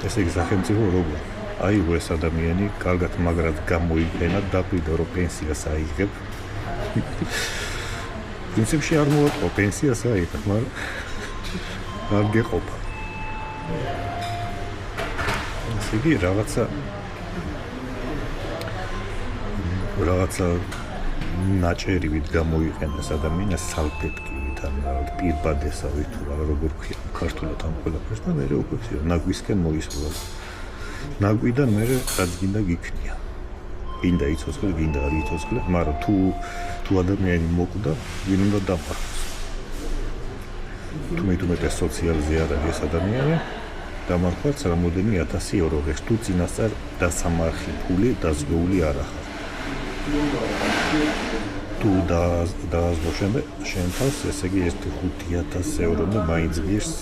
ესე იგი სახელმწიფო როგორ აიღო ეს ადამიანი, კარგად მაგრად გამოიყენა, დაგვიდა რომ პენსიას აიღებ. პრინციპში არ მოაწყო პენსიას აიღებ, მაგრამ არ გეყოფა. ესე იგი რაღაცა ნაჭერივით გამოიყენეს ადამიანს სალფეტკივით, ან პირბადესავით თუ როგორ ქვია ქართულად ამ ყველაფერს და მერე უკვე ნაგვისკენ მოისურვა. ნაგვიდან მერე რაც გინდა გიქნია. გინდა იცოცხლე, გინდა არ იცოცხლე, მაგრამ თუ ადამიანი მოკვდა, ვინ უნდა დამარხოს. თუ მეტუმეტეს სოციალზე არ არის ეს ადამიანი, დამარხვაც რამოდენიმე 1000 ევრო ღირს, თუ წინასწარ დასამარხი ფული დაზღვეული არ ახარ. თუ დააზღვო შენ თავს, ესე იგი 5000 ევრომდე მაინც ღირს